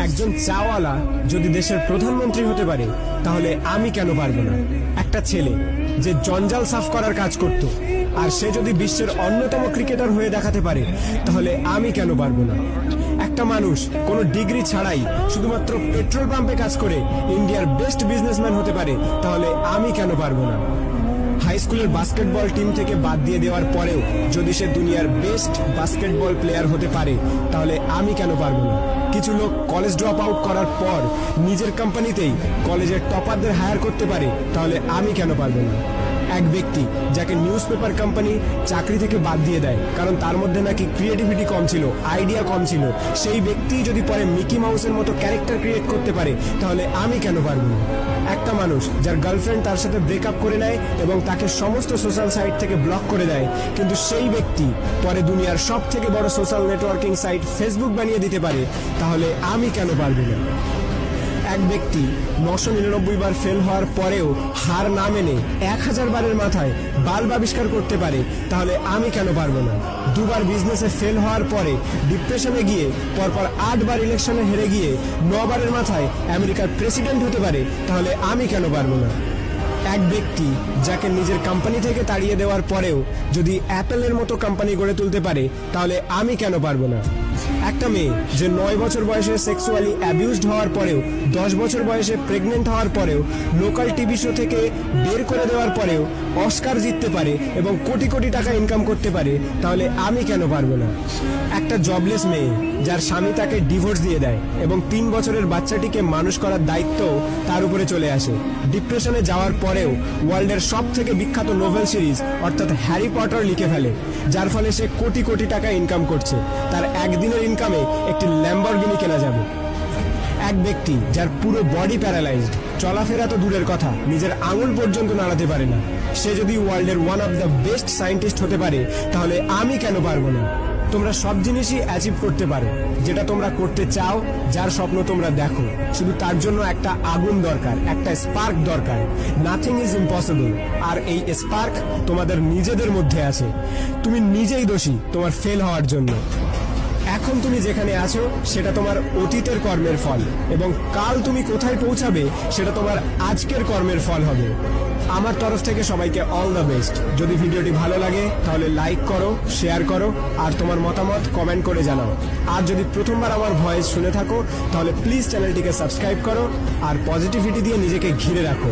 একজন চাওয়ালা যদি দেশের প্রধানমন্ত্রী হতে পারে তাহলে আমি কেন পারবো না? একটা ছেলে যে জঞ্জাল সাফ করার কাজ করত আর সে যদি বিশ্বের অন্যতম ক্রিকেটার হয়ে দেখাতে পারে তাহলে আমি কেন পারবো না? একটা মানুষ কোনো ডিগ্রি ছাড়াই শুধুমাত্র পেট্রোল পাম্পে কাজ করে ইন্ডিয়ার বেস্ট বিজনেসম্যান হতে পারে তাহলে আমি কেন পারবো না? হাই স্কুলের বাস্কেটবল টিম থেকে বাদ দিয়ে দেওয়ার পরেও যদি সে দুনিয়ার বেস্ট বাস্কেটবল প্লেয়ার হতে পারে তাহলে আমি কেন পারবো না? কিছু লোক কলেজ ড্রপ আউট করার পর নিজের কোম্পানিতেই কলেজের টপারদের হায়ার করতে পারে তাহলে আমি কেন পারবো না? এক ব্যক্তি যাকে নিউজ পেপার কোম্পানি চাকরি থেকে বাদ দিয়ে দেয় কারণ তার মধ্যে নাকি ক্রিয়েটিভিটি কম ছিল, আইডিয়া কম ছিল, সেই ব্যক্তি যদি পরে মিকি মাউসের মতো ক্যারেক্টার ক্রিয়েট করতে পারে তাহলে আমি কেন পারবো না? একটা মানুষ যার গার্লফ্রেন্ড তার সাথে ব্রেকআপ করে নেয় এবং তাকে সমস্ত সোশ্যাল সাইট থেকে ব্লক করে দেয়, কিন্তু সেই ব্যক্তি পরে দুনিয়ার সব থেকে বড় সোশ্যাল নেটওয়ার্কিং সাইট ফেসবুক বানিয়ে দিতে পারে তাহলে আমি কেন পারবো না? এক ব্যক্তি 999 বার ফেল হওয়ার পরেও হার না মেনে 1000 বারের মাথায় বাল্ব আবিষ্কার করতে পারে তাহলে আমি কেন পারবো না? দুবার বিজনেসে ফেল হওয়ার পরে ডিপ্রেশনে গিয়ে পরপর 8 বার ইলেকশনে হেরে গিয়ে 9 বারের মাথায় আমেরিকার প্রেসিডেন্ট হতে পারে তাহলে আমি কেন পারবো না? এক ব্যক্তি যাকে নিজের কোম্পানি থেকে তাড়িয়ে দেওয়ার পরেও যদি অ্যাপেলের মতো কোম্পানি গড়ে তুলতে পারে তাহলে আমি কেন পারবো না? একটা মেয়ে যে 9 বছর বয়সে সেক্সুয়ালি অ্যাবিউজড হওয়ার পরেও 10 বছর বয়সে প্রেগনেন্ট হওয়ার পরেও লোকাল টিভি শো থেকে বের করে দেওয়ার পরেও অস্কার জিততে পারে এবং কোটি কোটি টাকা ইনকাম করতে পারে তাহলে আমি কেন পারবো না? একটা জবলেস মেয়ে যার স্বামী তাকে ডিভোর্স দিয়ে দেয় এবং 3 বছরের বাচ্চাটিকে মানুষ করার দায়িত্ব তার উপরে চলে আসে, ডিপ্রেশনে যাওয়ার পরেও ওয়ার্ল্ডের সব থেকে বিখ্যাত নোভেল সিরিজ অর্থাৎ হ্যারি পটার লিখে ফেলে, যার ফলে সে কোটি কোটি টাকা ইনকাম করছে, তার একদিনের ইনকামে একটি ল্যাম্বরগিনি কেনা যাবে। এক ব্যক্তি যার পুরো বডি প্যারালাইজড, চলাফেরা তো দূরের কথা, নিজের আঙুল পর্যন্ত নাড়াতে পারে না, সে যদি ওয়ার্ল্ডের one of the best scientist হতে পারে তাহলে আমি কেন পারবো না? তোমরা সব জিনিসই অ্যাচিভ করতে পারো যেটা তোমরা করতে চাও, যার স্বপ্ন তোমরা দেখো, শুধু তার জন্য একটা আগুন দরকার, একটা স্পার্ক দরকার। নাথিং ইজ ইম্পসিবল, আর এই স্পার্ক তোমাদের নিজেদের মধ্যে আছে। তুমি নিজেই দোষী তোমার ফেল হওয়ার জন্য। এখন তুমি যেখানে আছো সেটা তোমার অতীতের কর্মের ফল, এবং কাল তুমি কোথায় পৌঁছাবে সেটা তোমার আজকের কর্মের ফল হবে। আমার তরফ থেকে সবাইকে অল দ্য বেস্ট। যদি ভিডিওটি ভালো লাগে তাহলে লাইক করো, শেয়ার করো, আর তোমার মতামত কমেন্ট করে জানাও। আর যদি প্রথমবার আমার ভয়েস শুনে থাকো তাহলে প্লিজ চ্যানেলটিকে সাবস্ক্রাইব করো আর পজিটিভিটি দিয়ে নিজেকে ঘিরে রাখো।